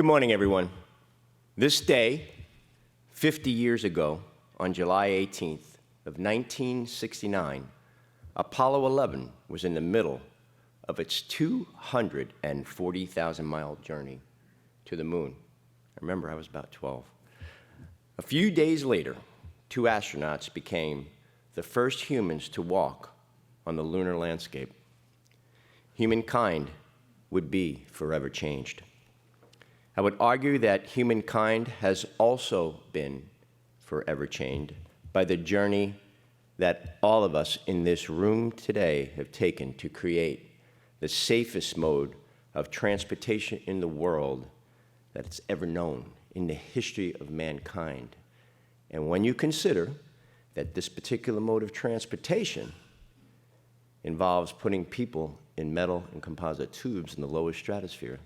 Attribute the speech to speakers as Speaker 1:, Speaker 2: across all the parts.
Speaker 1: Good morning, everyone. This day, 50 years ago, on July 18th of 1969, Apollo 11 was in the middle of its 240,000-mile journey to the moon. I remember I was about 12. A few days later, two astronauts became the first humans to walk on the lunar landscape. Humankind would be forever changed. I would argue that humankind has also been forever changed by the journey that all of us in this room today have taken to create the safest mode of transportation in the world that it's ever known in the history of mankind. And when you consider that this particular mode of transportation involves putting people in metal and composite tubes in the lowest stratosphere,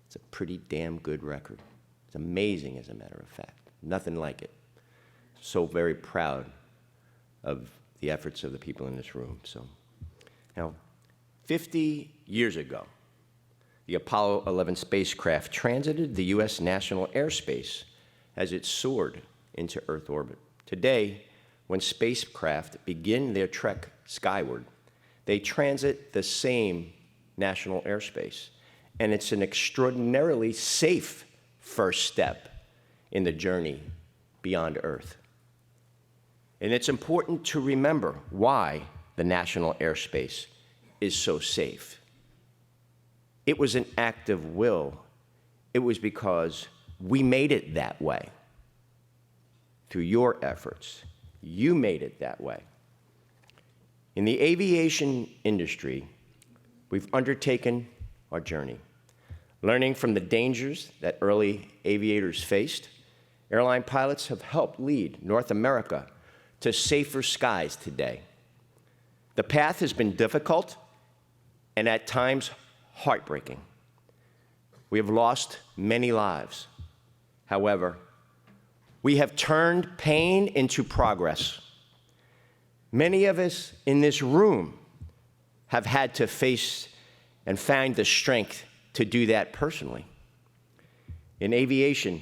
Speaker 1: it's a pretty damn good record. It's amazing, as a matter of fact. Nothing like it. So very proud of the efforts of the people in this room. So, now, 50 years ago, the Apollo 11 spacecraft transited the U.S. national airspace as it soared into Earth orbit. Today, when spacecraft begin their trek skyward, they transit the same national airspace. And it's an extraordinarily safe first step in the journey beyond Earth. And it's important to remember why the national airspace is so safe. It was an act of will. It was because we made it that way. Through your efforts, you made it that way. In the aviation industry, we've undertaken our journey. Learning from the dangers that early aviators faced, airline pilots have helped lead North America to safer skies today. The path has been difficult and at times heartbreaking. We have lost many lives. However, we have turned pain into progress. Many of us in this room have had to face and find the strength to do that personally. In aviation,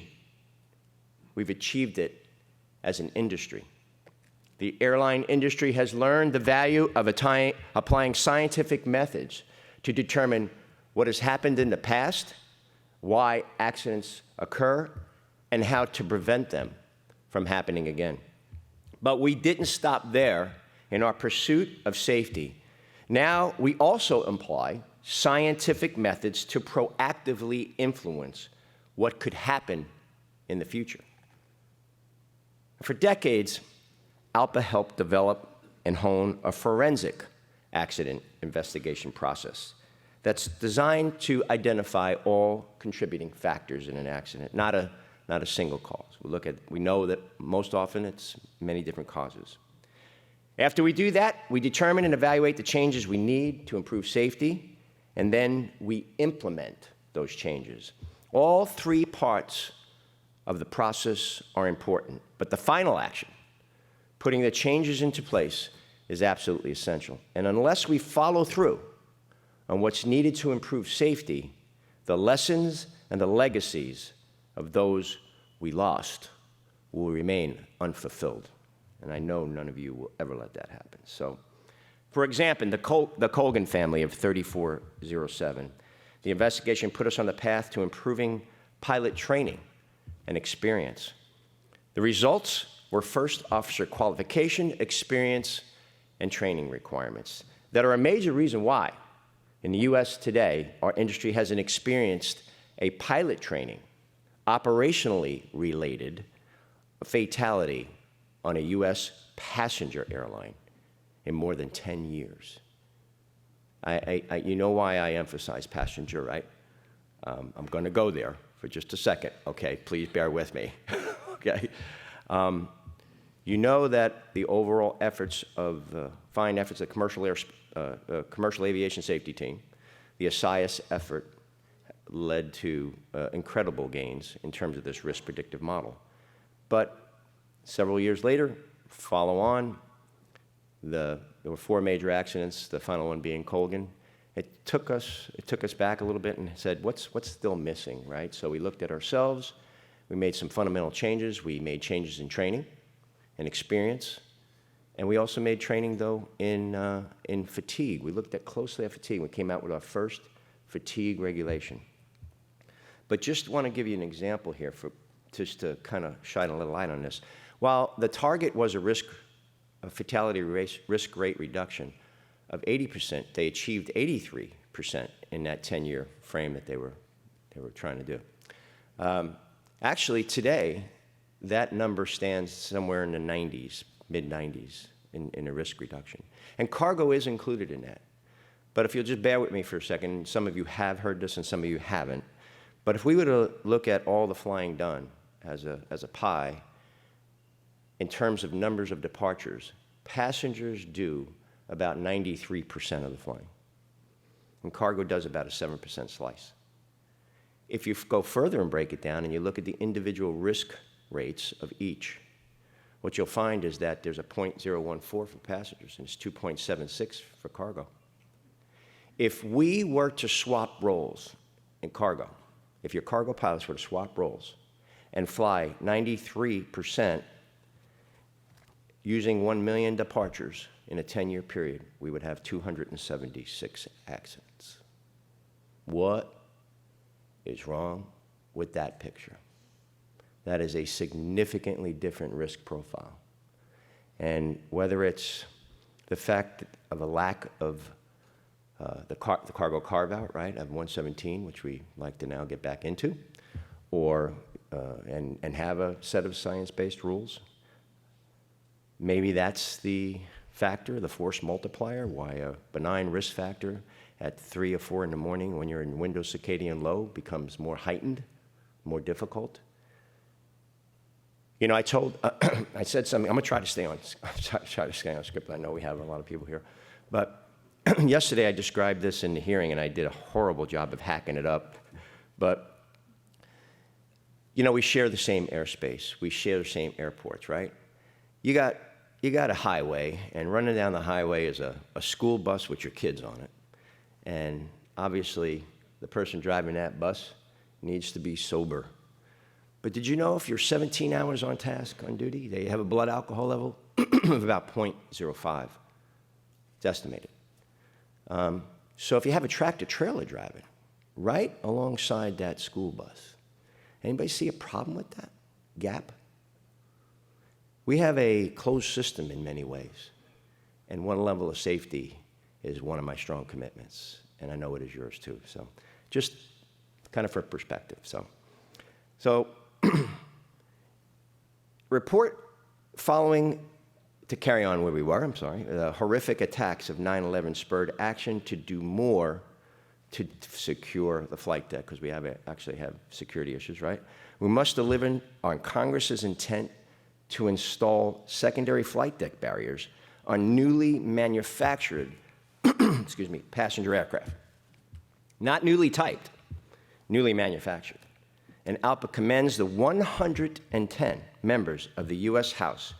Speaker 1: we've achieved it as an industry. The airline industry has learned the value of applying scientific methods to determine what has happened in the past, why accidents occur, and how to prevent them from happening again. But we didn't stop there in our pursuit of safety. Now we also apply scientific methods to proactively influence what could happen in the future. For decades, ALPA helped develop and hone a forensic accident investigation process that's designed to identify all contributing factors in an accident, not a single cause. We know that most often it's many different causes. After we do that, we determine and evaluate the changes we need to improve safety, and then we implement those changes. All three parts of the process are important, but the final action, putting the changes into place, is absolutely essential. And unless we follow through on what's needed to improve safety, the lessons and the legacies of those we lost will remain unfulfilled. And I know none of you will ever let that happen. So, for example, the Colgan family of 3407, the investigation put us on the path to improving pilot training and experience. The results were first officer qualification, experience, and training requirements that are a major reason why, in the US today, our industry hasn't experienced a pilot training, operationally related fatality on a US passenger airline in more than 10 years. You know why I emphasize passenger, right? I'm going to go there for just a second. Okay, please bear with me. Okay. You know that the overall efforts of the fine efforts of the commercial aviation safety team, the ASIAS effort, led to incredible gains in terms of this risk predictive model. But several years later, follow on, there were 4 major accidents, the final one being Colgan, It took us back a little bit and said, what's still missing, right? So we looked at ourselves. We made some fundamental changes. We made changes in training and experience. And we also made training, though, in fatigue. We looked closely at fatigue. We came out with our first fatigue regulation. But just want to give you an example here just to kind of shine a little light on this. While the target was a fatality risk rate reduction of 80%, they achieved 83% in that 10-year frame that they were trying to do. Actually, today, that number stands somewhere in the 90s, mid-90s in a risk reduction. And cargo is included in that. But if you'll just bear with me for a second, some of you have heard this and some of you haven't. But if we were to look at all the flying done as a pie, in terms of numbers of departures, passengers do about 93% of the flying. And cargo does about a 7% slice. If you go further and break it down and you look at the individual risk rates of each, what you'll find is that there's a 0.014 for passengers and it's 2.76 for cargo. If we were to swap roles in cargo, if your cargo pilots were to swap roles and fly 93% using 1 million departures in a 10-year period, we would have 276 accidents. What is wrong with that picture? That is a significantly different risk profile. And whether it's the fact of a lack of the cargo carve-out, right, of 117, which we like to now get back into, or and have a set of science-based rules. Maybe that's the factor, the force multiplier, why a benign risk factor at 3 or 4 in the morning when you're in window circadian low becomes more heightened, more difficult. You know, I said something. I'm gonna try to stay on script. I know we have a lot of people here, but yesterday I described this in the hearing, and I did a horrible job of hacking it up. But you know, we share the same airspace. We share the same airports, right? You got a highway, and running down the highway is a school bus with your kids on it. And obviously, the person driving that bus needs to be sober. But did you know if you're 17 hours on task, on duty, they have a blood alcohol level of about 0.05? It's estimated. So if you have a tractor-trailer driving right alongside that school bus, anybody see a problem with that gap? We have a closed system in many ways, and one level of safety is one of my strong commitments, and I know it is yours too. So just kind of for perspective. So report following, to carry on where we were, the horrific attacks of 9/11 spurred action to do more to secure the flight deck, because we actually have security issues, right? We must deliver on Congress's intent to install secondary flight deck barriers on newly manufactured passenger aircraft. Not newly typed, newly manufactured. And ALPA commends the 110 members of the U.S. House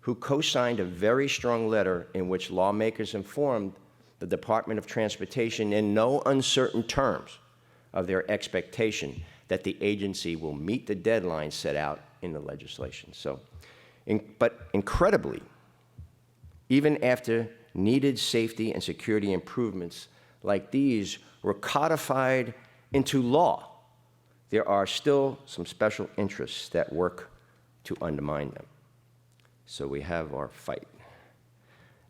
Speaker 1: who co-signed a very strong letter in which lawmakers informed the Department of Transportation in no uncertain terms of their expectation that the agency will meet the deadline set out in the legislation. But incredibly, even after needed safety and security improvements like these were codified into law, there are still some special interests that work to undermine them. So we have our fight.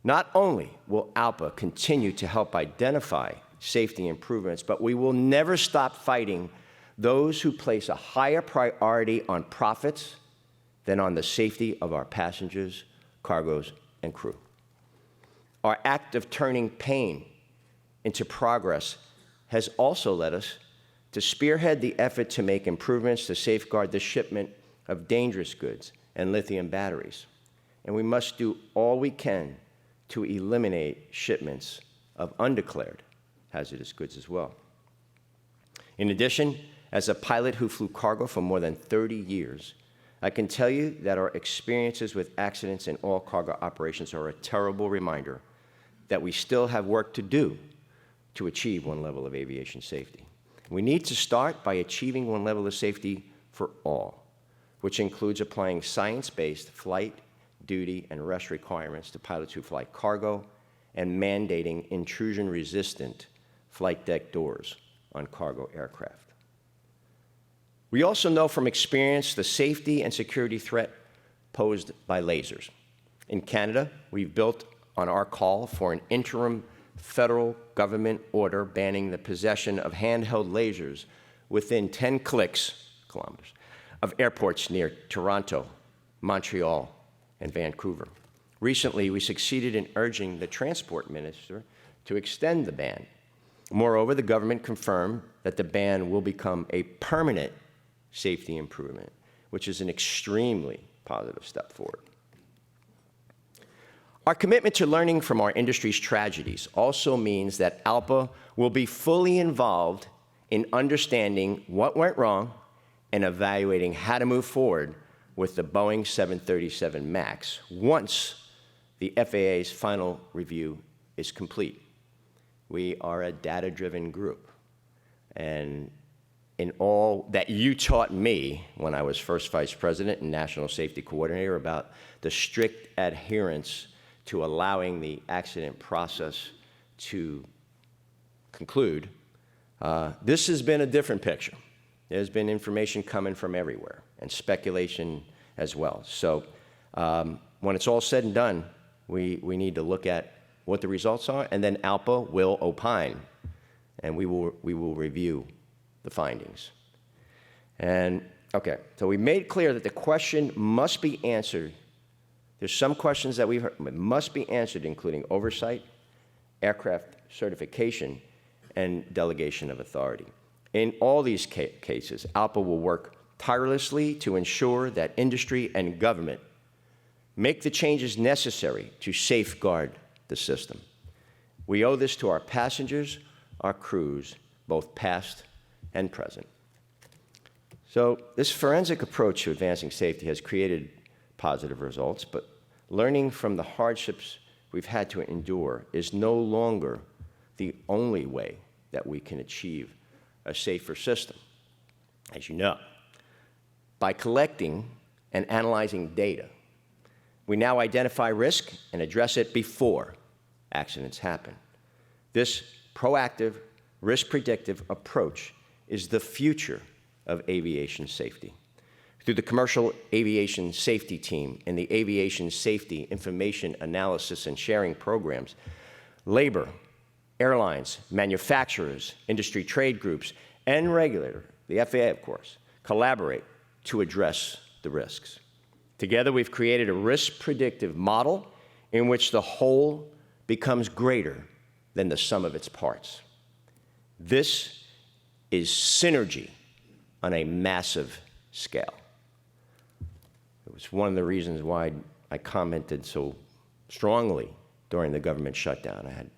Speaker 1: Not only will ALPA continue to help identify safety improvements, but we will never stop fighting those who place a higher priority on profits than on the safety of our passengers, cargoes, and crew. Our act of turning pain into progress has also led us to spearhead the effort to make improvements to safeguard the shipment of dangerous goods and lithium batteries. And we must do all we can to eliminate shipments of undeclared hazardous goods as well. In addition, as a pilot who flew cargo for more than 30 years, I can tell you that our experiences with accidents in all cargo operations are a terrible reminder that we still have work to do to achieve one level of aviation safety. We need to start by achieving one level of safety for all, which includes applying science-based flight, duty, and rest requirements to pilots who fly cargo and mandating intrusion-resistant flight deck doors on cargo aircraft. We also know from experience the safety and security threat posed by lasers. In Canada, we've built on our call for an interim federal government order banning the possession of handheld lasers within 10 kilometers of airports near Toronto, Montreal, and Vancouver. Recently, we succeeded in urging the Transport Minister to extend the ban. Moreover, the government confirmed that the ban will become a permanent safety improvement, which is an extremely positive step forward. Our commitment to learning from our industry's tragedies also means that ALPA will be fully involved in understanding what went wrong and evaluating how to move forward with the Boeing 737 MAX once the FAA's final review is complete. We are a data-driven group, and in all that you taught me when I was first Vice President and National Safety Coordinator about the strict adherence to allowing the accident process to conclude, this has been a different picture. There's been information coming from everywhere and speculation as well. So when it's all said and done, we need to look at what the results are, and then ALPA will opine, and we will review the findings. And okay, so we made clear that the question must be answered. There's some questions that we've heard that must be answered, including oversight, aircraft certification, and delegation of authority. In all these cases, ALPA will work tirelessly to ensure that industry and government make the changes necessary to safeguard the system. We owe this to our passengers, our crews, both past and present. So this forensic approach to advancing safety has created positive results, but learning from the hardships we've had to endure is no longer the only way that we can achieve a safer system. As you know, by collecting and analyzing data, we now identify risk and address it before accidents happen. This proactive, risk-predictive approach is the future of aviation safety. Through the Commercial Aviation Safety Team and the Aviation Safety Information Analysis and Sharing Programs, labor, airlines, manufacturers, industry trade groups, and regulator, the FAA, of course, collaborate to address the risks. Together, we've created a risk-predictive model in which the whole becomes greater than the sum of its parts. This is synergy on a massive scale. It was one of the reasons why I commented so strongly during the government shutdown. I had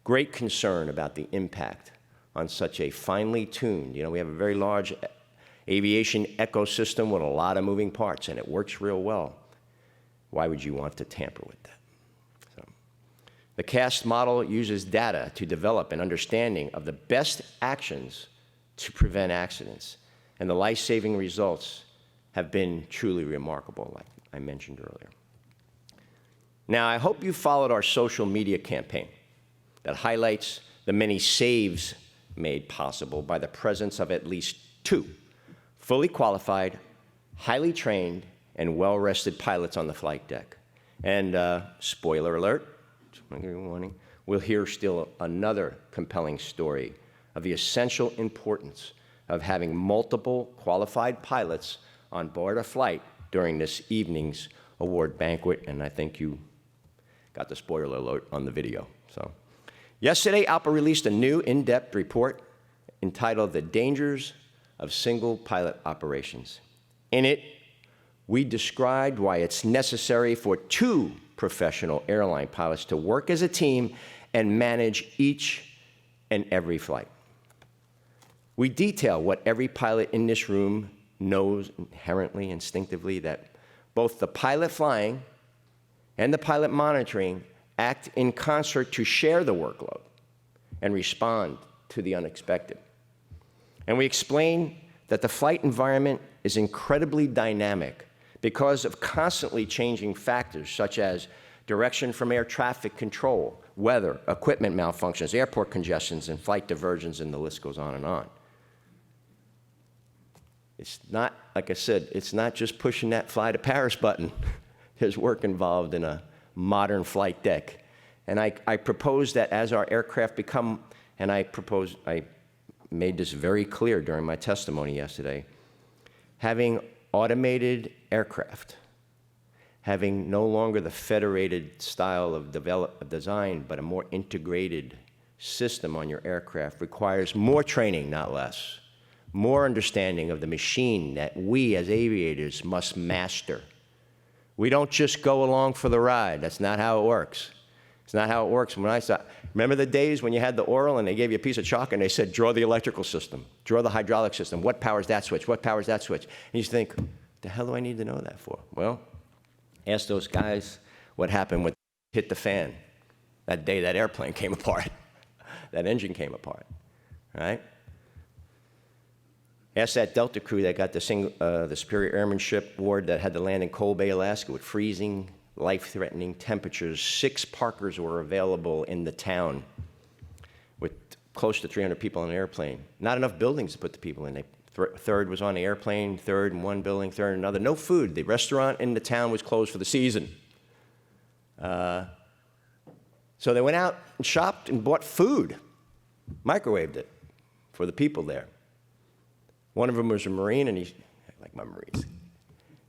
Speaker 1: great concern about the impact on such a finely tuned, we have a very large aviation ecosystem with a lot of moving parts, and it works real well. Why would you want to tamper with that? So, the CAST model uses data to develop an understanding of the best actions to prevent accidents, and the life-saving results have been truly remarkable, like I mentioned earlier. Now, I hope you followed our social media campaign that highlights the many saves made possible by the presence of at least 2 fully qualified, highly trained, and well-rested pilots on the flight deck. And spoiler alert, I'll give you a warning, we'll hear still another compelling story of the essential importance of having multiple qualified pilots on board a flight during this evening's award banquet, and I think you got the spoiler alert on the video. So, yesterday, ALPA released a new in-depth report entitled The Dangers of Single Pilot Operations. In it, we described why it's necessary for 2 professional airline pilots to work as a team and manage each and every flight. We detail what every pilot in this room knows inherently, instinctively, that both the pilot flying and the pilot monitoring act in concert to share the workload and respond to the unexpected. And we explain that the flight environment is incredibly dynamic because of constantly changing factors such as direction from air traffic control, weather, equipment malfunctions, airport congestions, and flight diversions, and the list goes on and on. It's not, like I said, it's not just pushing that fly to Paris button. There's work involved in a modern flight deck. And I propose that as our aircraft become, and I made this very clear during my testimony yesterday, having automated aircraft, having no longer the federated style of design, but a more integrated system on your aircraft requires more training, not less, more understanding of the machine that we as aviators must master. We don't just go along for the ride. That's not how it works. It's not how it works. When I saw, remember the days when you had the oral and they gave you a piece of chalk and they said, draw the electrical system, draw the hydraulic system, what powers that switch, what powers that switch? And you think, the hell do I need to know that for? Well, ask those guys what happened when hit the fan that day that airplane came apart, that engine came apart, right? Ask that Delta crew that got the Superior Airmanship Award that had to land in Cold Bay, Alaska with freezing, life-threatening temperatures. 6 Parkers were available in the town with close to 300 people on an airplane. Not enough buildings to put the people in. Third was on the airplane, third in one building, third in another. No food. The restaurant in the town was closed for the season. So they went out and shopped and bought food, microwaved it for the people there. One of them was a Marine, and I like my Marines.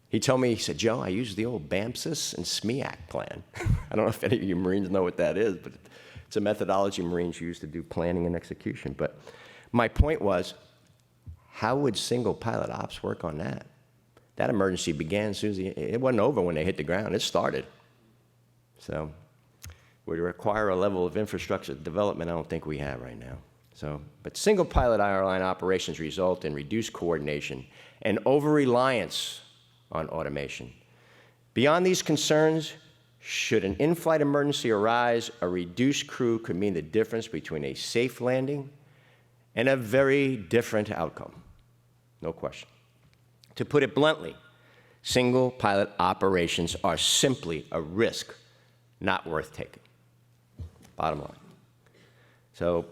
Speaker 1: He told me, he said, Joe, I used the old BAMSIS and SMEAC plan. I don't know if any of you Marines know what that is, but it's a methodology Marines use to do planning and execution. But my point was, how would single pilot ops work on that? That emergency began as soon as it wasn't over when they hit the ground. It started. So it would require a level of infrastructure development I don't think we have right now. But single pilot airline operations result in reduced coordination and over-reliance on automation. Beyond these concerns, should an in-flight emergency arise, a reduced crew could mean the difference between a safe landing and a very different outcome. No question. To put it bluntly, single pilot operations are simply a risk not worth taking. Bottom line. So,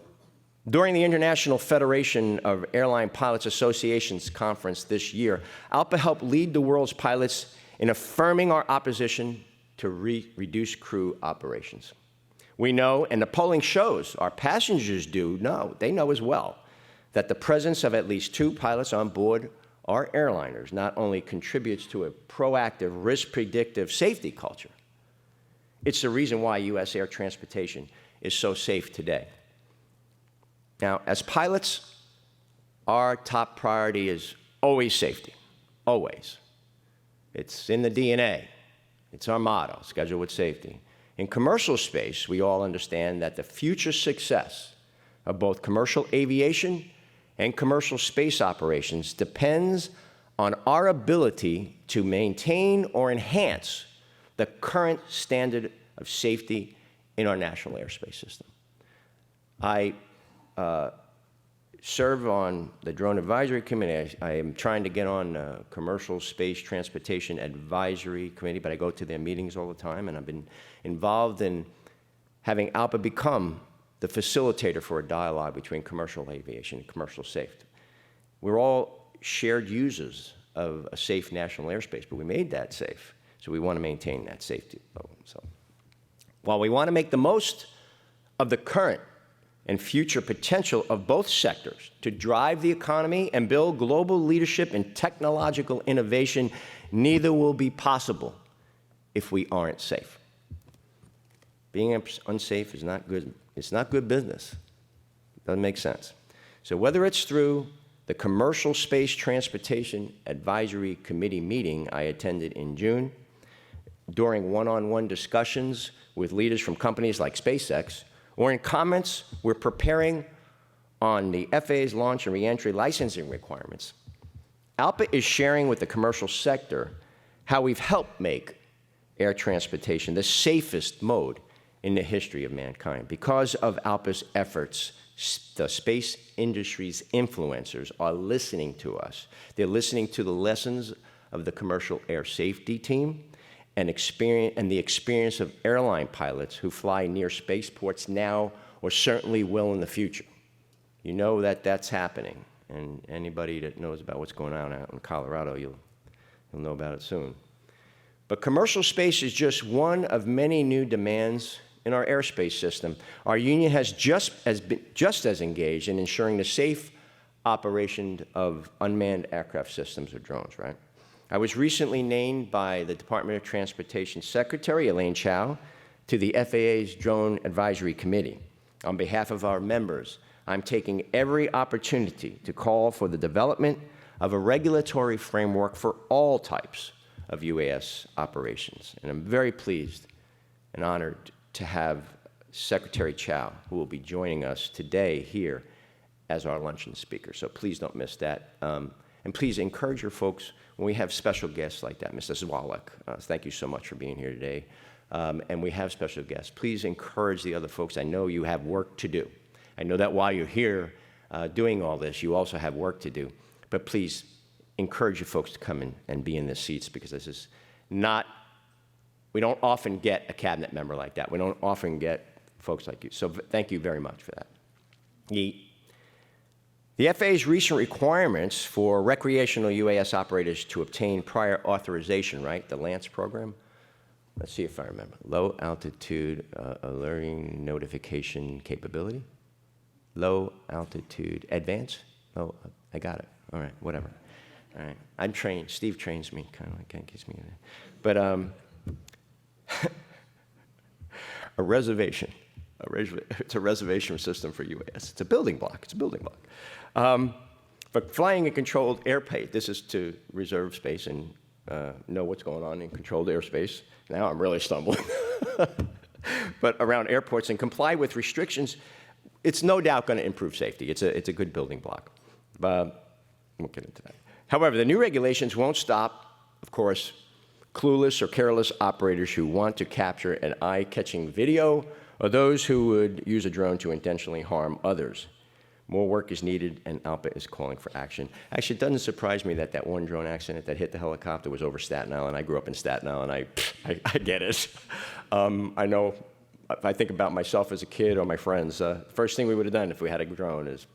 Speaker 1: during the International Federation of Airline Pilots Associations conference this year, ALPA helped lead the world's pilots in affirming our opposition to reduced crew operations. We know, and the polling shows, our passengers do know, they know as well, that the presence of at least 2 pilots on board our airliners not only contributes to a proactive, risk-predictive safety culture, it's the reason why U.S. air transportation is so safe today. Now, as pilots, our top priority is always safety, always. It's in the DNA. It's our motto, schedule with safety. In commercial space, we all understand that the future success of both commercial aviation and commercial space operations depends on our ability to maintain or enhance the current standard of safety in our national airspace system. I serve on the Drone Advisory Committee. I am trying to get on Commercial Space Transportation Advisory Committee, but I go to their meetings all the time, and I've been involved in having ALPA become the facilitator for a dialogue between commercial aviation and commercial safety. We're all shared users of a safe national airspace, but we made that safe, so we want to maintain that safety level. So, while we want to make the most of the current and future potential of both sectors to drive the economy and build global leadership in technological innovation, neither will be possible if we aren't safe. Being unsafe is not good. It's not good business. It doesn't make sense. So whether it's through the Commercial Space Transportation Advisory Committee meeting I attended in June, during one-on-one discussions with leaders from companies like SpaceX, or in comments we're preparing on the FAA's launch and reentry licensing requirements, ALPA is sharing with the commercial sector how we've helped make air transportation the safest mode in the history of mankind. Because of ALPA's efforts, the space industry's influencers are listening to us. They're listening to the lessons of the commercial air safety team and the experience of airline pilots who fly near spaceports now or certainly will in the future. You know that that's happening, and anybody that knows about what's going on out in Colorado, you'll know about it soon. But commercial space is just one of many new demands in our airspace system. Our union has just as engaged in ensuring the safe operation of unmanned aircraft systems or drones, right? I was recently named by the Department of Transportation Secretary, Elaine Chao, to the FAA's Drone Advisory Committee. On behalf of our members, I'm taking every opportunity to call for the development of a regulatory framework for all types of UAS operations. And I'm very pleased and honored to have Secretary Chao, who will be joining us today here as our luncheon speaker. So please don't miss that. And please encourage your folks when we have special guests like that. Mr. Szwalek, thank you so much for being here today. And we have special guests. Please encourage the other folks. I know you have work to do. I know that while you're here doing all this, you also have work to do. But please encourage you folks to come in and be in the seats, because this is not, we don't often get a cabinet member like that. We don't often get folks like you. So thank you very much for that. The FAA's recent requirements for recreational UAS operators to obtain prior authorization, right, the LANCE program. Let's see if I remember. Low altitude alerting notification capability. Low altitude advance. Oh, I got it. All right, whatever. All right, I'm trained. Steve trains me, kind of like gives me. But a reservation. It's a reservation system for UAS. It's a building block. It's a building block. But flying in controlled airspace, this is to reserve space and know what's going on in controlled airspace. Now I'm really stumbling. But around airports and comply with restrictions, it's no doubt going to improve safety. It's a good building block. But we'll get into that. However, the new regulations won't stop, of course, clueless or careless operators who want to capture an eye-catching video, or those who would use a drone to intentionally harm others. More work is needed, and ALPA is calling for action. Actually, it doesn't surprise me that that one drone accident that hit the helicopter was over Staten Island. I grew up in Staten Island. I get it. I know, if I think about myself as a kid or my friends, first thing we would have done if we had a drone is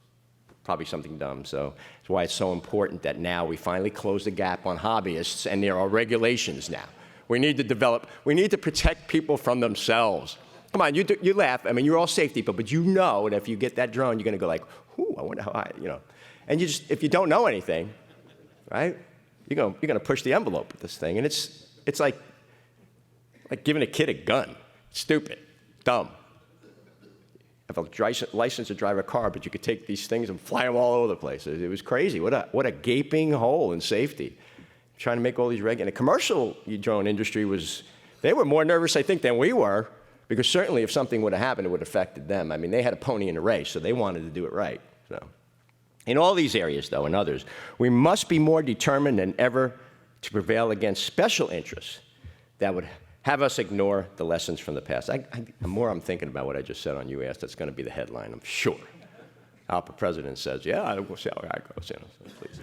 Speaker 1: probably something dumb. So that's why it's so important that now we finally close the gap on hobbyists, and there are regulations now. We need to protect people from themselves. Come on, you laugh. I mean, you're all safety people, but you know that if you get that drone, you're going to go like, ooh, I wonder how I, you know. And you just, if you don't know anything, right, you're going to push the envelope with this thing. And it's like giving a kid a gun. Stupid, dumb. I have a license to drive a car, but you could take these things and fly them all over the place. It was crazy. What a gaping hole in safety. Trying to make all these and the commercial drone industry they were more nervous, I think, than we were. Because certainly if something would have happened, it would have affected them. I mean, they had a pony in the race, so they wanted to do it right. So, in all these areas, though, and others, we must be more determined than ever to prevail against special interests that would have us ignore the lessons from the past. The more I'm thinking about what I just said on UAS, that's going to be the headline, I'm sure. ALPA president says, yeah, we'll see how that goes. You know, so please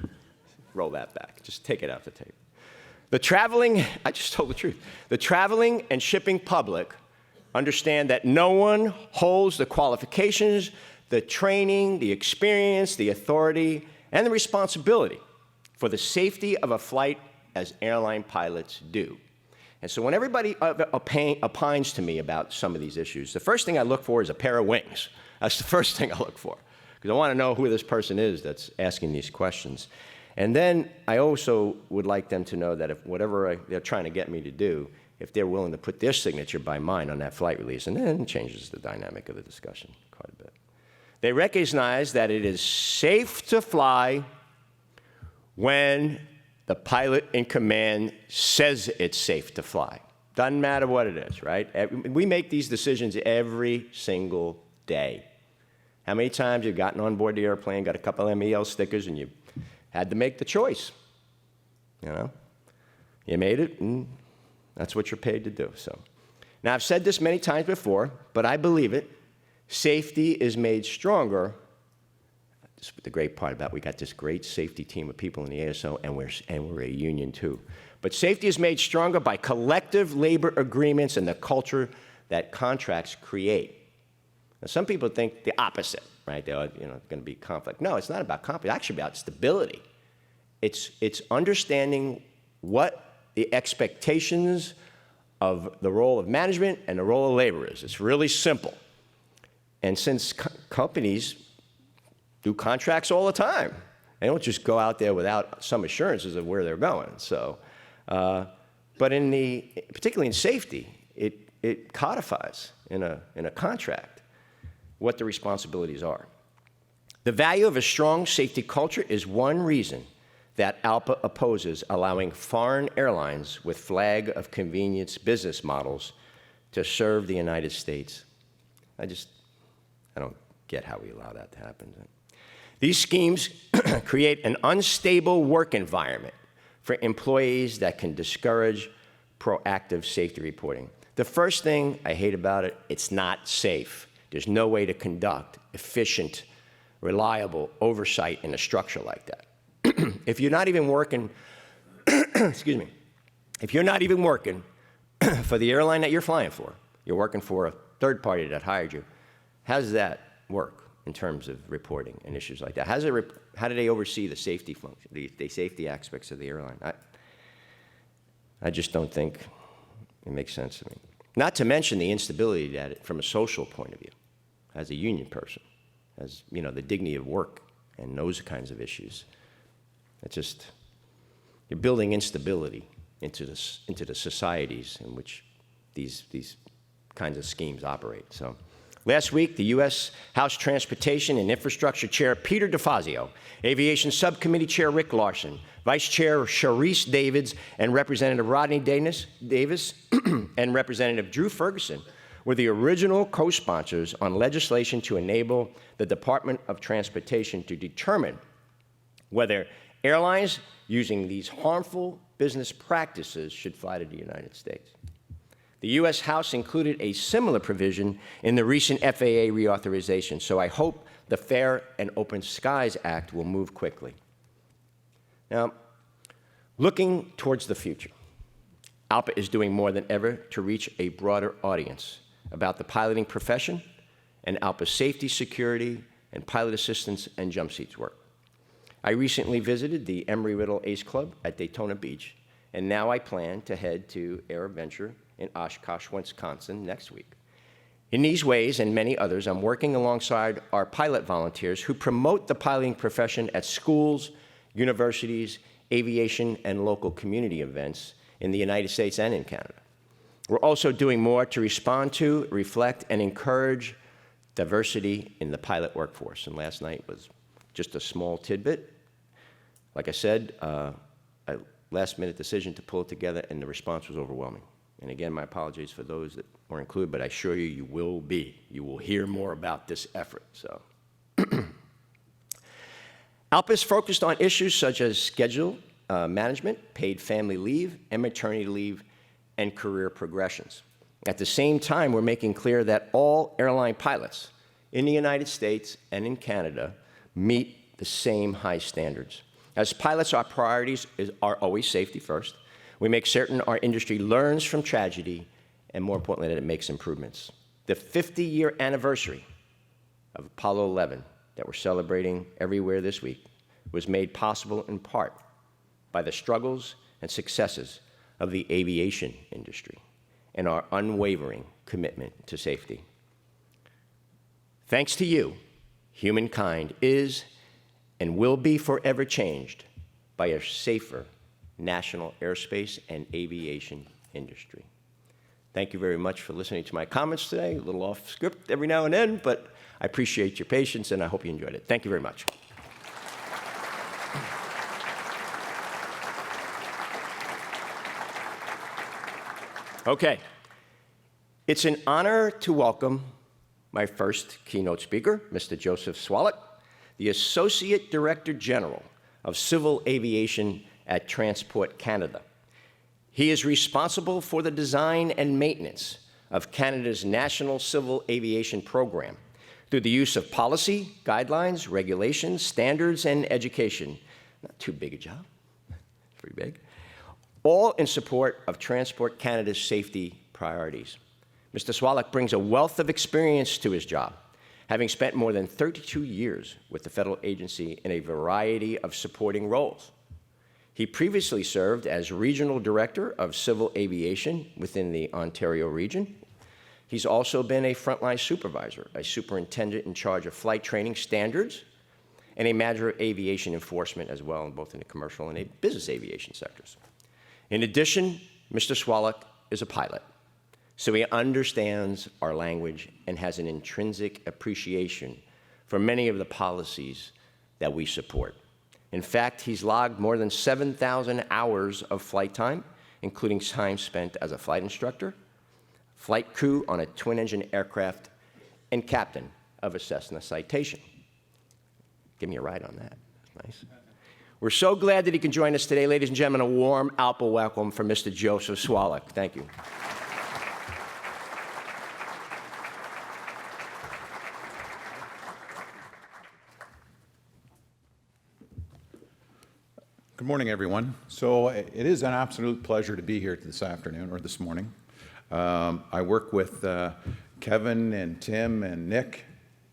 Speaker 1: roll that back. Just take it off the tape. I just told the truth. The traveling and shipping public understand that no one holds the qualifications, the training, the experience, the authority, and the responsibility for the safety of a flight as airline pilots do. And so when everybody opines to me about some of these issues, the first thing I look for is a pair of wings. That's the first thing I look for, because I want to know who this person is that's asking these questions. And then I also would like them to know that if whatever they're trying to get me to do, if they're willing to put their signature by mine on that flight release, and then it changes the dynamic of the discussion quite a bit. They recognize that it is safe to fly when the pilot in command says it's safe to fly. Doesn't matter what it is, right? We make these decisions every single day. How many times you've gotten on board the airplane, got a couple of MEL stickers, and you had to make the choice? You know? You made it, and that's what you're paid to do. So Now, I've said this many times before, but I believe it. Safety is made stronger. This is the great part about we got this great safety team of people in the ASO, and we're a union too. But safety is made stronger by collective labor agreements and the culture that contracts create. Now, some people think the opposite, right? They're going to be conflict. No, it's not about conflict. It's actually about stability. It's understanding what the expectations of the role of management and the role of labor is. It's really simple. And since companies do contracts all the time, they don't just go out there without some assurances of where they're going. So, but particularly in safety, it codifies in a contract what the responsibilities are. The value of a strong safety culture is one reason that ALPA opposes allowing foreign airlines with flag of convenience business models to serve the United States. I don't get how we allow that to happen. These schemes create an unstable work environment for employees that can discourage proactive safety reporting. The first thing I hate about it, it's not safe. There's no way to conduct efficient, reliable oversight in a structure like that. If you're not even working, excuse me, if you're not even working for the airline that you're flying for, you're working for a third party that hired you, how does that work in terms of reporting and issues like that? How do they oversee the safety function, the safety aspects of the airline? I just don't think it makes sense to me. Not to mention the instability that from a social point of view, as a union person, as the dignity of work and those kinds of issues. It's just, you're building instability into the societies in which these kinds of schemes operate. So, last week, the U.S. House Transportation and Infrastructure Chair Peter DeFazio, Aviation Subcommittee Chair Rick Larson, Vice Chair Sharice Davids, and Representative Rodney Davis and Representative Drew Ferguson were the original co-sponsors on legislation to enable the Department of Transportation to determine whether airlines using these harmful business practices should fly to the United States. The U.S. House included a similar provision in the recent FAA reauthorization, so I hope the Fair and Open Skies Act will move quickly. Now, looking towards the future, ALPA is doing more than ever to reach a broader audience about the piloting profession and ALPA's safety, security, and pilot assistance and jump seats work. I recently visited the Embry-Riddle Ace Club at Daytona Beach, and now I plan to head to AirVenture in Oshkosh, Wisconsin next week. In these ways and many others, I'm working alongside our pilot volunteers who promote the piloting profession at schools, universities, aviation, and local community events in the United States and in Canada. We're also doing more to respond to, reflect, and encourage diversity in the pilot workforce. And last night was just a small tidbit. Like I said, a last-minute decision to pull it together, and the response was overwhelming. And again, my apologies for those that weren't included, but I assure you, you will be. You will hear more about this effort. So, ALPA is focused on issues such as schedule management, paid family leave, and maternity leave, and career progressions. At the same time, we're making clear that all airline pilots in the United States and in Canada meet the same high standards. As pilots, our priorities are always safety first. We make certain our industry learns from tragedy, and more importantly, that it makes improvements. The 50-year anniversary of Apollo 11 that we're celebrating everywhere this week was made possible in part by the struggles and successes of the aviation industry and our unwavering commitment to safety. Thanks to you, humankind is and will be forever changed by a safer national airspace and aviation industry. Thank you very much for listening to my comments today. A little off script every now and then, but I appreciate your patience and I hope you enjoyed it. Thank you very much. Okay. It's an honor to welcome my first keynote speaker, Mr. Joseph Szwalek, the Associate Director General of Civil Aviation at Transport Canada. He is responsible for the design and maintenance of Canada's National Civil Aviation Program through the use of policy, guidelines, regulations, standards, and education. Not too big a job, pretty big. All in support of Transport Canada's safety priorities. Mr. Szwalek brings a wealth of experience to his job, having spent more than 32 years with the federal agency in a variety of supporting roles. He previously served as Regional Director of Civil Aviation within the Ontario region. He's also been a frontline supervisor, a superintendent in charge of flight training standards, and a manager of aviation enforcement as well, both in the commercial and a business aviation sectors. In addition, Mr. Szwalek is a pilot, so he understands our language and has an intrinsic appreciation for many of the policies that we support. In fact, he's logged more than 7,000 hours of flight time, including time spent as a flight instructor, flight crew on a twin-engine aircraft, and captain of a Cessna Citation. Give me a ride on that. That's nice. We're so glad that he can join us today. Ladies and gentlemen, a warm ALPA welcome for Mr. Joseph Szwalek. Thank you.
Speaker 2: Good morning, everyone. So it is an absolute pleasure to be here this afternoon or this morning. I work with Kevin and Tim and Nick,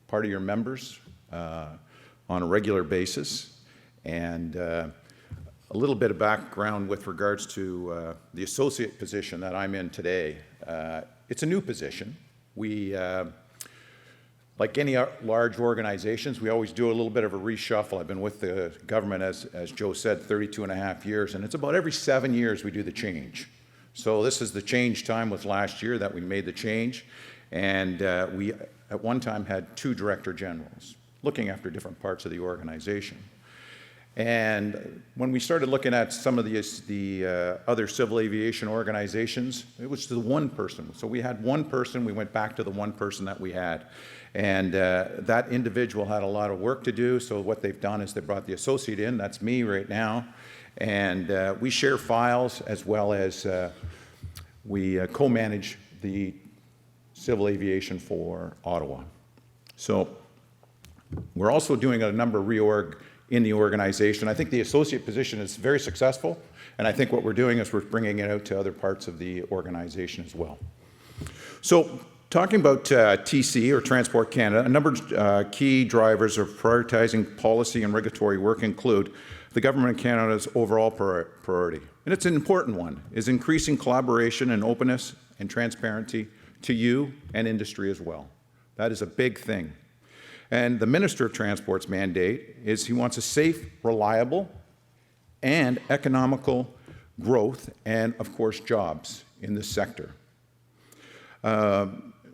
Speaker 2: part of your members, on a regular basis. And a little bit of background with regards to the associate position that I'm in today. It's a new position. We, like any large organizations, we always do a little bit of a reshuffle. I've been with the government, as Joe said, 32.5 years, and it's about every 7 years we do the change. So this is the change time with last year that we made the change, and we at one time had 2 director generals looking after different parts of the organization. And when we started looking at some of the other civil aviation organizations, it was the one person. So we had one person, we went back to the one person that we had. And that individual had a lot of work to do, so what they've done is they brought the associate in, that's me right now, and we share files as well as we co-manage the civil aviation for Ottawa. So we're also doing a number of reorg in the organization. I think the associate position is very successful, and I think what we're doing is we're bringing it out to other parts of the organization as well. So talking about TC, or Transport Canada, a number of key drivers of prioritizing policy and regulatory work include the Government of Canada's overall priority, and it's an important one, is increasing collaboration and openness and transparency to you and industry as well. That is a big thing. And the Minister of Transport's mandate is he wants a safe, reliable, and economical growth and, of course, jobs in this sector.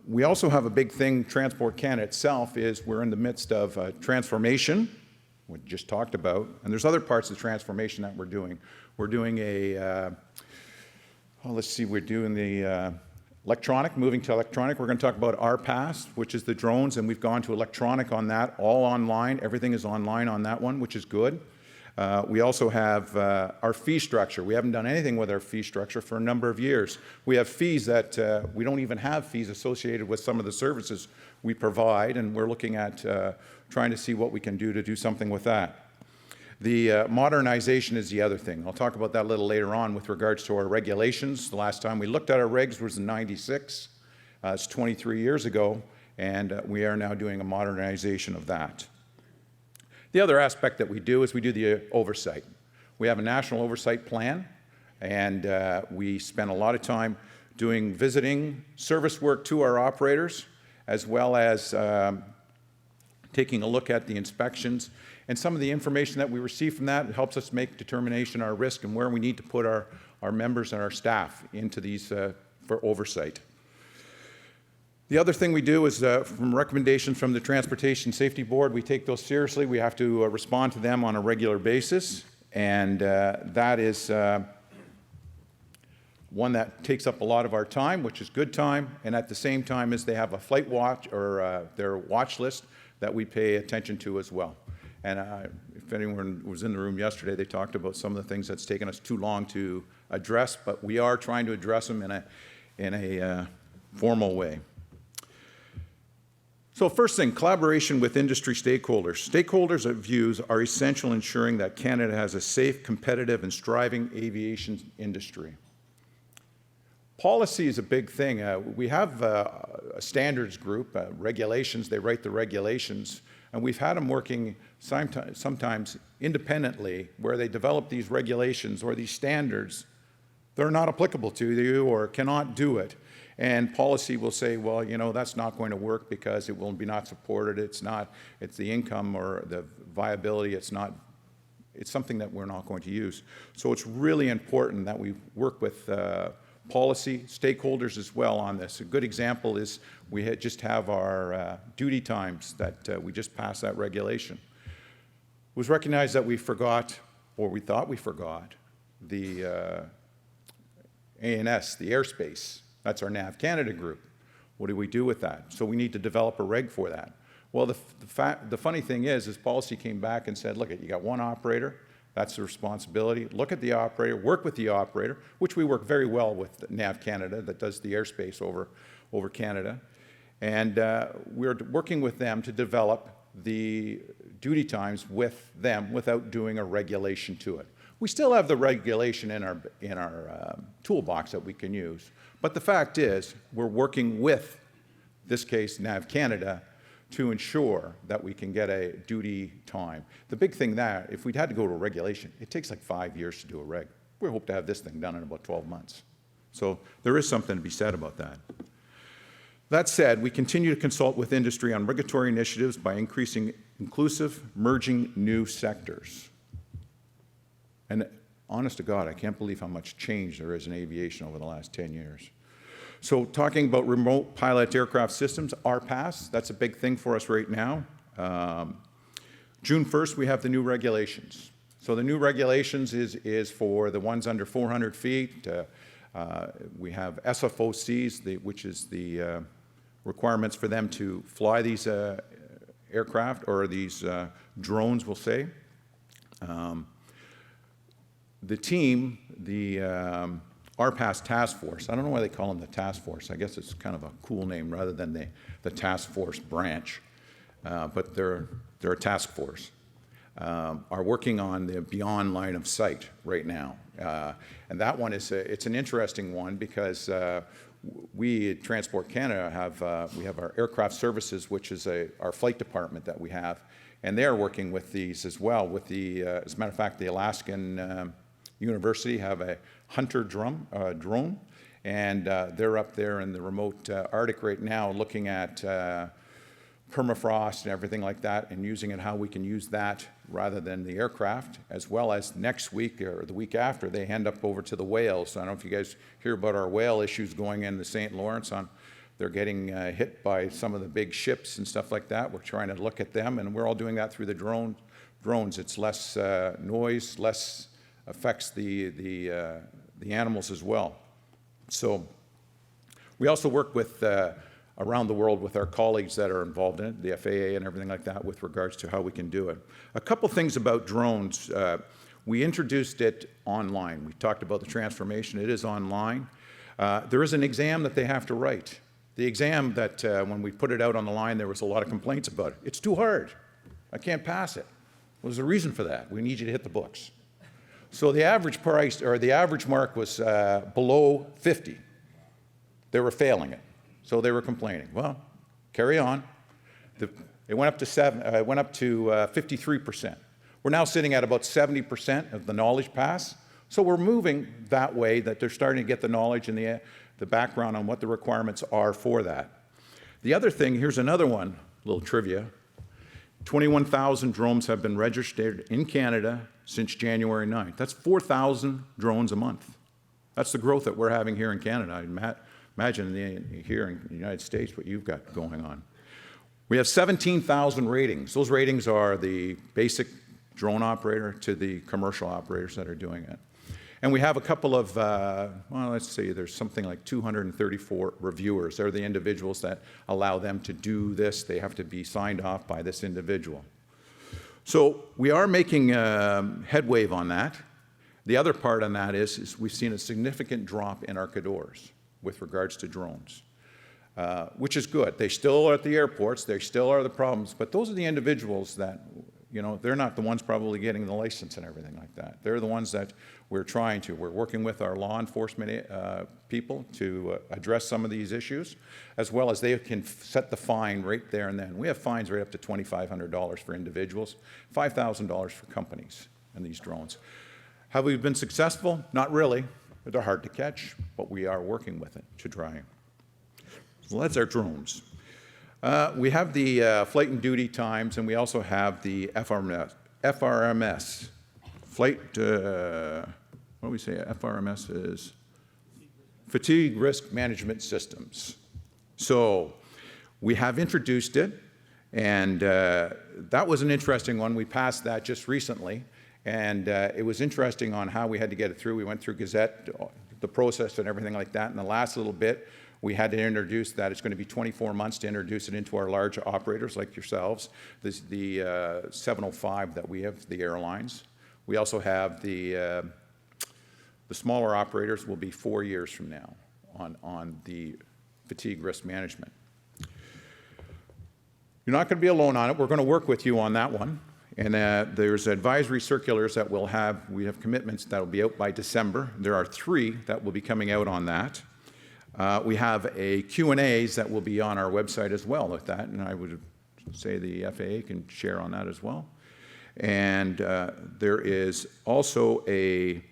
Speaker 2: We also have a big thing, Transport Canada itself, is we're in the midst of transformation, we just talked about, and there's other parts of the transformation that we're doing. We're doing we're doing the electronic, moving to electronic. We're going to talk about RPAS, which is the drones, and we've gone to electronic on that, all online. Everything is online on that one, which is good. We also have our fee structure. We haven't done anything with our fee structure for a number of years. We have fees that we don't even have fees associated with some of the services we provide, and we're looking at trying to see what we can do to do something with that. The modernization is the other thing. I'll talk about that a little later on with regards to our regulations. The last time we looked at our regs was in '96. It's 23 years ago, and we are now doing a modernization of that. The other aspect that we do is we do the oversight. We have a national oversight plan, and we spend a lot of time doing visiting service work to our operators, as well as taking a look at the inspections. And some of the information that we receive from that helps us make determination our risk and where we need to put our members and our staff into these for oversight. The other thing we do is from recommendations from the Transportation Safety Board, we take those seriously. We have to respond to them on a regular basis, and that is one that takes up a lot of our time, which is good time, and at the same time as they have a flight watch or their watch list that we pay attention to as well. And if anyone was in the room yesterday, they talked about some of the things that's taken us too long to address, but we are trying to address them in a formal way. So first thing, collaboration with industry stakeholders. Stakeholders' views are essential in ensuring that Canada has a safe, competitive, and thriving aviation industry. Policy is a big thing. We have a standards group, regulations, they write the regulations, and we've had them working sometimes independently where they develop these regulations or these standards. They're not applicable to you or cannot do it. And policy will say, well, you know, that's not going to work because it will be not supported. It's the income or the viability. It's something that we're not going to use. So it's really important that we work with policy, stakeholders as well on this. A good example is we just have our duty times that we just passed that regulation. It was recognized that we forgot, or we thought we forgot, the ANS, the airspace. That's our NAV Canada group. What do we do with that? So we need to develop a reg for that. Well, the funny thing is policy came back and said, look, you got one operator, that's the responsibility. Look at the operator, work with the operator, which we work very well with NAV Canada that does the airspace over Canada. And we're working with them to develop the duty times with them without doing a regulation to it. We still have the regulation in our toolbox that we can use. But the fact is, we're working with, this case, NAV Canada, to ensure that we can get a duty time. The big thing there, if we'd had to go to a regulation, it takes like 5 years to do a reg. We hope to have this thing done in about 12 months. So there is something to be said about that. That said, we continue to consult with industry on regulatory initiatives by increasing inclusive, merging new sectors. And honest to God, I can't believe how much change there is in aviation over the last 10 years. So talking about remote pilot aircraft systems, RPAS, that's a big thing for us right now. June 1st, we have the new regulations. So the new regulations is for the ones under 400 feet. We have SFOCs, which is the requirements for them to fly these aircraft, or these drones, we'll say. The team, the RPAS Task Force, I don't know why they call them the Task Force. I guess it's kind of a cool name rather than the Task Force branch, but they're a task force, are working on the beyond line of sight right now. And that one is, it's an interesting one because we at Transport Canada we have our aircraft services, which is our flight department that we have, and they're working with these as well. With as a matter of fact, the Alaskan University have a Hunter drone, and they're up there in the remote Arctic right now looking at permafrost and everything like that, and using it how we can use that rather than the aircraft, as well as next week or the week after they hand up over to the whales. So I don't know if you guys hear about our whale issues going in the St. Lawrence. They're getting hit by some of the big ships and stuff like that. We're trying to look at them, and we're all doing that through the drones. It's less noise, less affects the animals as well. So we also work with around the world with our colleagues that are involved in it, the FAA and everything like that, with regards to how we can do it. A couple things about drones. We introduced it online. We talked about the transformation. It is online. There is an exam that they have to write. The exam that when we put it out on the line, there was a lot of complaints about it. It's too hard. I can't pass it. Well, there's a reason for that. We need you to hit the books. So the average price, or the average mark, was below 50. They were failing it, so they were complaining. Well, carry on. It went up to 53%. We're now sitting at about 70% of the knowledge pass. So we're moving that way, that they're starting to get the knowledge and the background on what the requirements are for that. The other thing, here's another one, a little trivia. 21,000 drones have been registered in Canada since January 9th. That's 4,000 drones a month. That's the growth that we're having here in Canada. Imagine here in the United States what you've got going on. We have 17,000 ratings. Those ratings are the basic drone operator to the commercial operators that are doing it. And we have a couple of, well, let's see, there's something like 234 reviewers. They're the individuals that allow them to do this. They have to be signed off by this individual. So we are making headway on that. The other part on that is we've seen a significant drop in our CADORs with regards to drones. which is good. They still are at the airports, they still are the problems, but those are the individuals that, they're not the ones probably getting the license and everything like that. They're the ones that we're working with our law enforcement people to address some of these issues, as well as they can set the fine right there and then. We have fines right up to $2,500 for individuals, $5,000 for companies and these drones. Have we been successful? Not really. They're hard to catch, but we are working with it to try. So that's our drones. We have the flight and duty times, and we also have the FRMS. Flight, what do we say FRMS is? Fatigue Risk Management Systems. So we have introduced it, and that was an interesting one. We passed that just recently, and it was interesting on how we had to get it through. We went through Gazette, the process and everything like that. In the last little bit, we had to introduce that. It's going to be 24 months to introduce it into our large operators like yourselves. This, the 705 that we have, the airlines. We also have the smaller operators will be 4 years from now on the fatigue risk management. You're not going to be alone on it. We're going to work with you on that one. And there's advisory circulars that we'll have. We have commitments that will be out by December. There are 3 that will be coming out on that. We have a Q&As that will be on our website as well with that, and I would say the FAA can share on that as well. And there is also a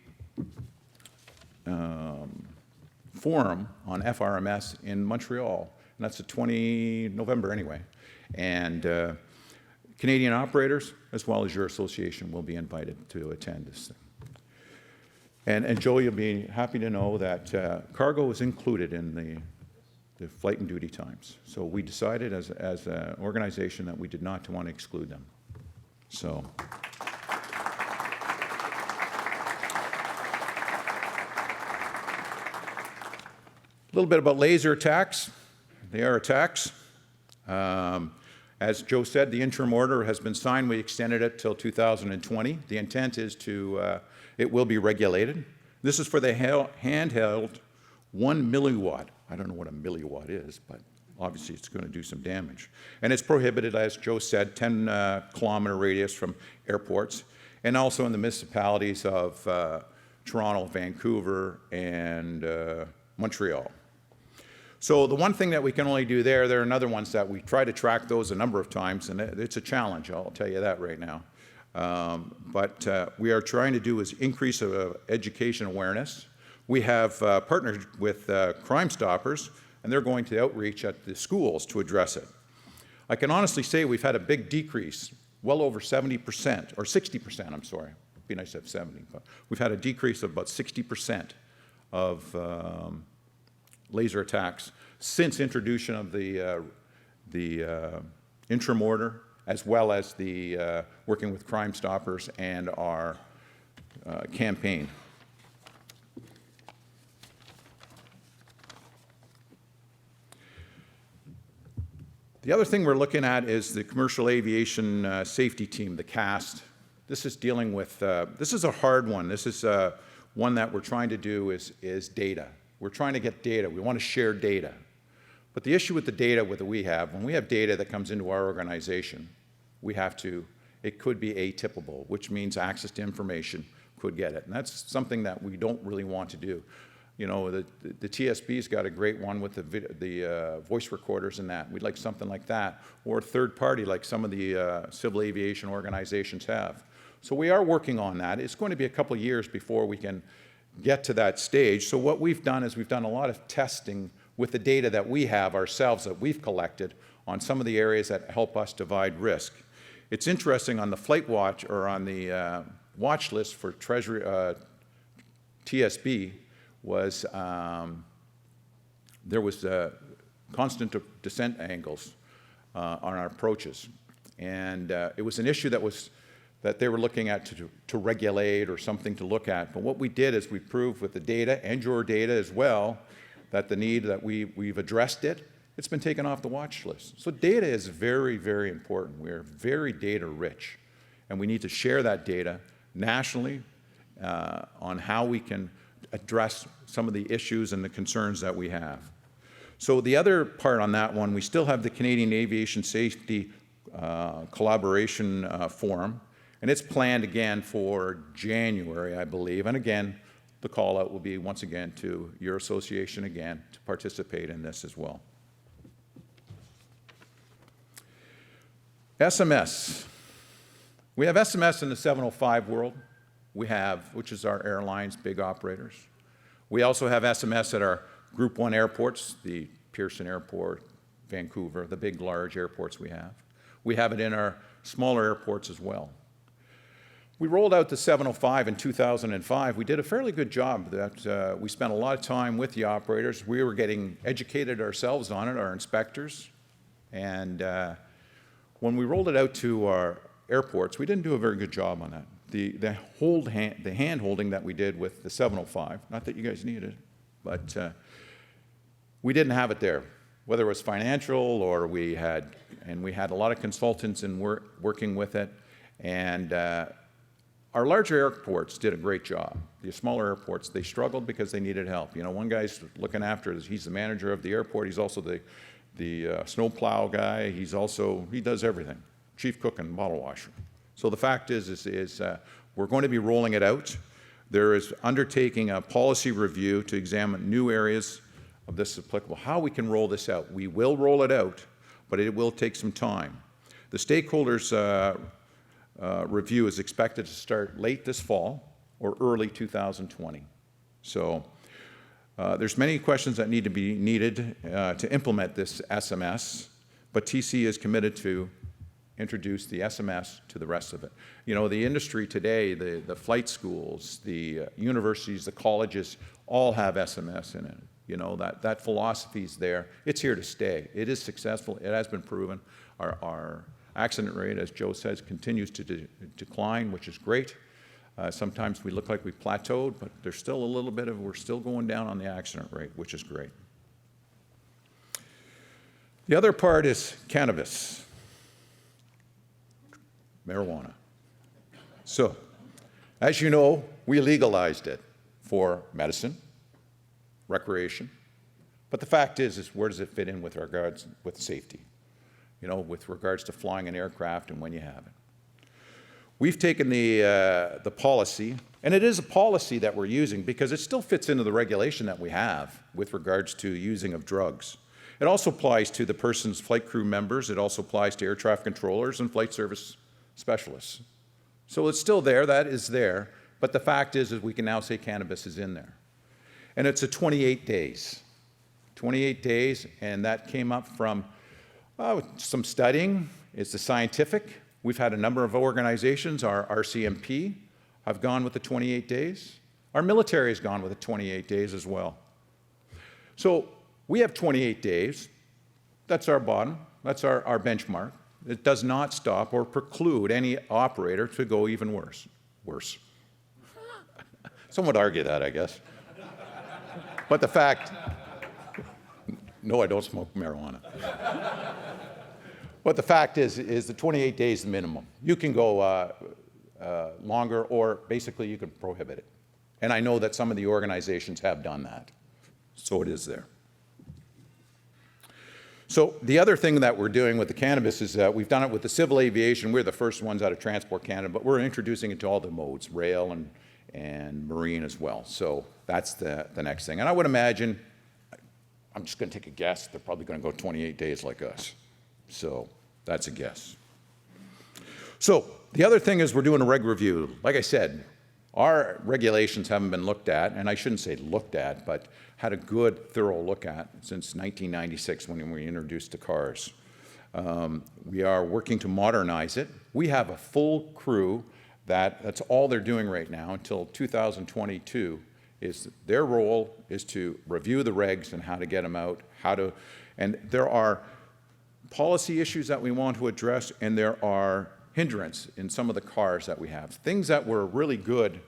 Speaker 2: forum on FRMS in Montreal, and that's the November anyway. And Canadian operators, as well as your association, will be invited to attend this thing. And Joe, you'll be happy to know that cargo is included in the flight and duty times. So we decided as an organization that we did not want to exclude them. So. A little bit about laser attacks. They are attacks. As Joe said, the interim order has been signed. We extended it till 2020. The intent is it will be regulated. This is for the handheld 1 milliwatt. I don't know what a milliwatt is, but obviously it's going to do some damage. And it's prohibited, as Joe said, 10-kilometer radius from airports, and also in the municipalities of Toronto, Vancouver, and Montreal. So the one thing that we can only do there are another ones that we try to track those a number of times, and it's a challenge, I'll tell you that right now. But we are trying to do is increase education awareness. We have partnered with Crime Stoppers, and they're going to outreach at the schools to address it. I can honestly say we've had a big decrease, well over 70%, or 60%, I'm sorry. It'd be nice to have 70, but we've had a decrease of about 60% of laser attacks since introduction of the interim order, as well as the working with Crime Stoppers and our campaign. The other thing we're looking at is the commercial aviation safety team, the CAST. This is dealing with, this is a hard one. This is one that we're trying to do is data. We're trying to get data. We want to share data. But the issue with the data that we have, when we have data that comes into our organization, we have to, it could be atypable, which means access to information could get it. And that's something that we don't really want to do. You know, the TSB's got a great one with the voice recorders and that. We'd like something like that, or third party like some of the civil aviation organizations have. So we are working on that. It's going to be a couple of years before we can get to that stage. So what we've done is we've done a lot of testing with the data that we have ourselves that we've collected on some of the areas that help us divide risk. It's interesting on the flight watch or on the watch list for Treasury TSB was there was constant descent angles on our approaches, and it was an issue that they were looking at to regulate or something to look at. But what we did is we proved with the data and your data as well that the need that we've addressed it. It's been taken off the watch list. So data is very, very important. We're very data rich, and we need to share that data nationally on how we can address some of the issues and the concerns that we have. So the other part on that one, we still have the Canadian Aviation Safety Collaboration Forum, and it's planned again for January, I believe. And again, the call out will be once again to your association again to participate in this as well. SMS. We have SMS in the 705 world. We have, which is our airlines, big operators. We also have SMS at our Group 1 airports, the Pearson Airport, Vancouver, the big, large airports we have. We have it in our smaller airports as well. We rolled out the 705 in 2005. We did a fairly good job. That we spent a lot of time with the operators. We were getting educated ourselves on it, our inspectors. And when we rolled it out to our airports, we didn't do a very good job on that. The hand-holding that we did with the 705, not that you guys needed it, but we didn't have it there. Whether it was financial or we had a lot of consultants in working with it. And our larger airports did a great job. The smaller airports, they struggled because they needed help. You know, one guy's looking after it. He's the manager of the airport. He's also the snowplow guy. He does everything. Chief cook and bottle washer. So the fact is we're going to be rolling it out. There is undertaking a policy review to examine new areas of this applicable, how we can roll this out. We will roll it out, but it will take some time. The stakeholders review is expected to start late this fall or early 2020. So there's many questions that need to be to implement this SMS, but TC is committed to introduce the SMS to the rest of it. You know, the industry today, the flight schools, the universities, the colleges, all have SMS in it. You know, that philosophy is there. It's here to stay. It is successful. It has been proven. Our accident rate, as Joe says, continues to decline, which is great. Sometimes we look like we plateaued, but there's still a little bit of, we're still going down on the accident rate, which is great. The other part is cannabis, marijuana. So, as you know, we legalized it for medicine, recreation, but the fact is where does it fit in with regards with safety? You know, with regards to flying an aircraft and when you have it. We've taken the policy, and it is a policy that we're using because it still fits into the regulation that we have with regards to using of drugs. It also applies to the person's flight crew members. It also applies to air traffic controllers and flight service specialists. So it's still there, that is there, but the fact is we can now say cannabis is in there. And it's a 28 days. 28 days, and that came up from some studying. It's the scientific. We've had a number of organizations. Our RCMP have gone with the 28 days. Our military has gone with the 28 days as well. So we have 28 days. That's our bottom. That's our benchmark. It does not stop or preclude any operator to go even worse. Worse. Some would argue that, I guess. But the fact, no, I don't smoke marijuana. But the fact is the 28 days the minimum. You can go longer, or basically you can prohibit it. And I know that some of the organizations have done that. So it is there. So the other thing that we're doing with the cannabis is we've done it with the civil aviation. We're the first ones out of Transport Canada, but we're introducing it to all the modes, rail and marine as well. So that's the next thing. And I would imagine, I'm just going to take a guess, they're probably going to go 28 days like us. So that's a guess. So the other thing is we're doing a reg review. Like I said, our regulations haven't been looked at, and I shouldn't say looked at, but had a good, thorough look at since 1996 when we introduced the cars. We are working to modernize it. We have a full crew that's all they're doing right now until 2022. Their role is to review the regs and how to get them out, and there are policy issues that we want to address, and there are hindrance in some of the cars that we have. Things that were really good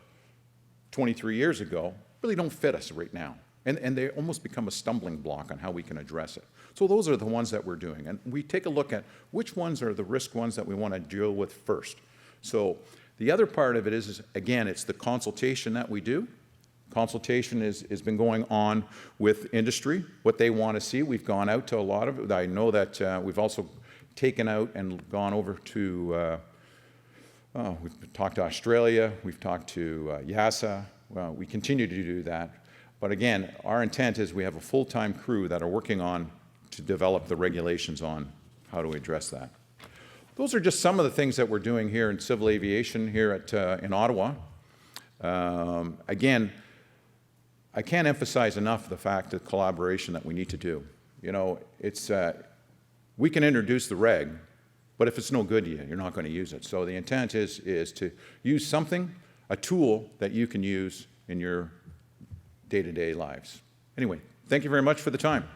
Speaker 2: 23 years ago really don't fit us right now, and they almost become a stumbling block on how we can address it. So those are the ones that we're doing, and we take a look at which ones are the risk ones that we want to deal with first. So the other part of it is again, it's the consultation that we do Consultation has been going on with industry, what they want to see. We've gone out to a lot of it. I know that we've also taken out and gone over to, we've talked to Australia, we've talked to YASA. Well, we continue to do that. But again, our intent is we have a full-time crew that are working on to develop the regulations on how to address that. Those are just some of the things that we're doing here in civil aviation here in Ottawa. Again, I can't emphasize enough the fact of collaboration that we need to do. You know, it's, we can introduce the reg, but if it's no good to you, you're not going to use it. So the intent is to use something, a tool that you can use in your day-to-day lives. Anyway, thank you very much for the time.